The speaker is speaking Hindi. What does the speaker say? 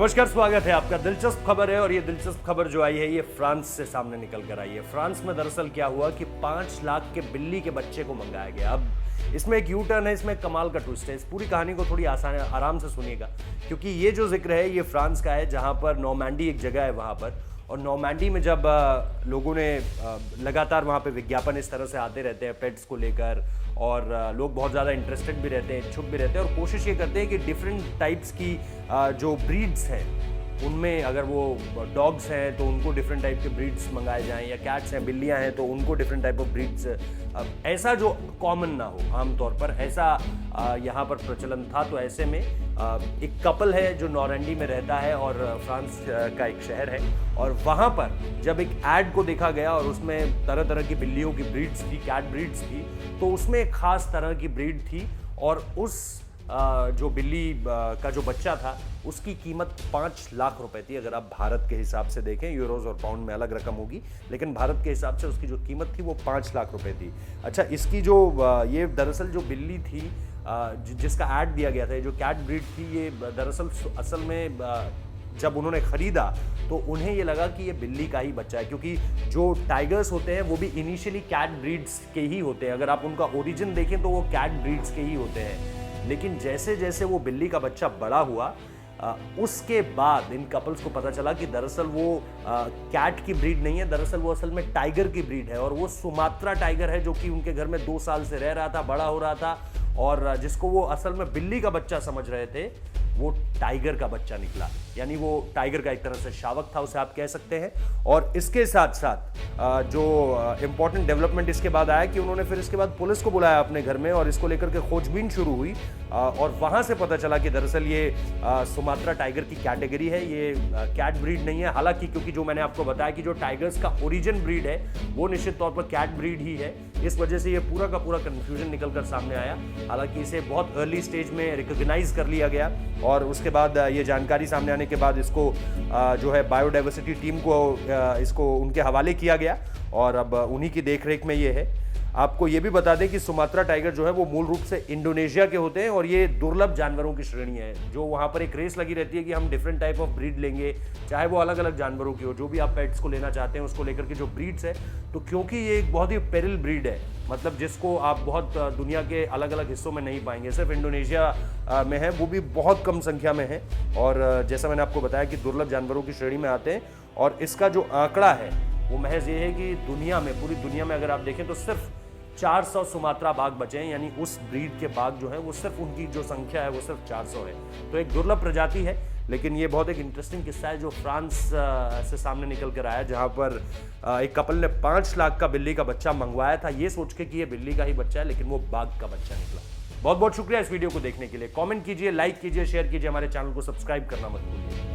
नमस्कार, स्वागत है आपका। दिलचस्प खबर है और ये दिलचस्प खबर जो आई है ये फ्रांस से सामने निकल कर आई है। फ्रांस में दरअसल क्या हुआ कि 5 लाख के बिल्ली के बच्चे को मंगाया गया। अब इसमें एक यू टर्न है, इसमें कमाल का ट्विस्ट है। इस पूरी कहानी को थोड़ी आराम से सुनिएगा, क्योंकि ये जो जिक्र है ये फ्रांस का है, जहाँ पर नॉर्मैंडी एक जगह है वहाँ पर। और नॉर्मैंडी में जब लोगों ने लगातार वहाँ पे विज्ञापन इस तरह से आते रहते हैं पेट्स को लेकर, और लोग बहुत ज़्यादा इंटरेस्टेड भी रहते हैं, इच्छुक भी रहते हैं, और कोशिश ये करते हैं कि डिफरेंट टाइप्स की जो ब्रीड्स हैं उनमें, अगर वो डॉग्स हैं तो उनको डिफरेंट टाइप के ब्रीड्स मंगाए जाएं, या कैट्स हैं, बिल्लियां हैं तो उनको डिफरेंट टाइप ऑफ ब्रीड्स, ऐसा जो कॉमन ना हो आमतौर पर, ऐसा यहाँ पर प्रचलन था। तो ऐसे में एक कपल है जो नॉर्मैंडी में रहता है और फ्रांस का एक शहर है, और वहाँ पर जब एक ऐड को देखा गया और उसमें तरह तरह की बिल्लियों की ब्रीड्स थी, कैट ब्रीड्स थी, तो उसमें एक खास तरह की ब्रीड थी, और उस जो बिल्ली का जो बच्चा था उसकी कीमत 5 लाख रुपए थी। अगर आप भारत के हिसाब से देखें, यूरोज और पाउंड में अलग रकम होगी, लेकिन भारत के हिसाब से उसकी जो कीमत थी वो 5 लाख रुपए थी। अच्छा, इसकी जो ये दरअसल जो बिल्ली थी जिसका ऐड दिया गया था, जो कैट ब्रीड थी, ये दरअसल असल में जब उन्होंने खरीदा तो उन्हें ये लगा कि ये बिल्ली का ही बच्चा है, क्योंकि जो टाइगर्स होते हैं वो भी इनिशियली कैट ब्रीड्स के ही होते हैं। अगर आप उनका ओरिजिन देखें तो वो कैट ब्रीड्स के ही होते हैं, लेकिन जैसे जैसे वो बिल्ली का बच्चा बड़ा हुआ उसके बाद इन कपल्स को पता चला कि दरअसल वो कैट की ब्रीड नहीं है, दरअसल वो असल में टाइगर की ब्रीड है। और वो सुमात्रा टाइगर है, जो कि उनके घर में 2 साल से रह रहा था, बड़ा हो रहा था, और जिसको वो असल में बिल्ली का बच्चा समझ रहे थे, वो टाइगर का बच्चा निकला। यानी वो टाइगर का एक तरह से शावक था, उसे आप कह सकते हैं। और इसके साथ साथ जो इंपॉर्टेंट डेवलपमेंट इसके बाद आया कि उन्होंने फिर इसके बाद पुलिस को बुलाया अपने घर में, और इसको लेकर के खोजबीन शुरू हुई, और वहां से पता चला कि दरअसल ये सुमात्रा टाइगर की कैटेगरी है, ये कैट ब्रीड नहीं है। हालांकि क्योंकि जो मैंने आपको बताया कि जो टाइगर्स का ओरिजिन ब्रीड है वो निश्चित तौर पर कैट ब्रीड ही है, इस वजह से ये पूरा का पूरा कंफ्यूजन निकलकर सामने आया। हालांकि इसे बहुत अर्ली स्टेज में रिकॉग्नाइज कर लिया गया, और उसके बाद ये जानकारी सामने आने के बाद इसको जो है बायोडाइवर्सिटी टीम को इसको उनके हवाले किया गया, और अब उन्हीं की देखरेख में ये है। आपको ये भी बता दें कि सुमात्रा टाइगर जो है वो मूल रूप से इंडोनेशिया के होते हैं, और ये दुर्लभ जानवरों की श्रेणी है। जो वहाँ पर एक रेस लगी रहती है कि हम डिफरेंट टाइप ऑफ ब्रीड लेंगे, चाहे वो अलग अलग जानवरों की हो, जो भी आप पेट्स को लेना चाहते हैं उसको लेकर के जो ब्रीड्स है। तो क्योंकि ये एक बहुत ही पेरिल ब्रीड है, मतलब जिसको आप बहुत दुनिया के अलग अलग हिस्सों में नहीं पाएंगे, सिर्फ इंडोनेशिया में है, वो भी बहुत कम संख्या में है। और जैसा मैंने आपको बताया कि दुर्लभ जानवरों की श्रेणी में आते हैं, और इसका जो आंकड़ा है वो महज ये है कि दुनिया में, पूरी दुनिया में अगर आप देखें तो सिर्फ 400 सुमात्रा बाघ बचे हैं। यानी उस ब्रीड के बाघ जो है वो सिर्फ, उनकी जो संख्या है वो सिर्फ 400 है। तो एक दुर्लभ प्रजाति है, लेकिन ये बहुत एक इंटरेस्टिंग किस्सा है जो फ्रांस से सामने निकल कर आया, जहां पर एक कपल ने 5 लाख का बिल्ली का बच्चा मंगवाया था, ये सोच के कि ये बिल्ली का ही बच्चा है, लेकिन वो बाघ का बच्चा निकला। बहुत बहुत शुक्रिया इस वीडियो को देखने के लिए। कमेंट कीजिए, लाइक कीजिए, शेयर कीजिए, हमारे चैनल को सब्सक्राइब करना मत भूलिए।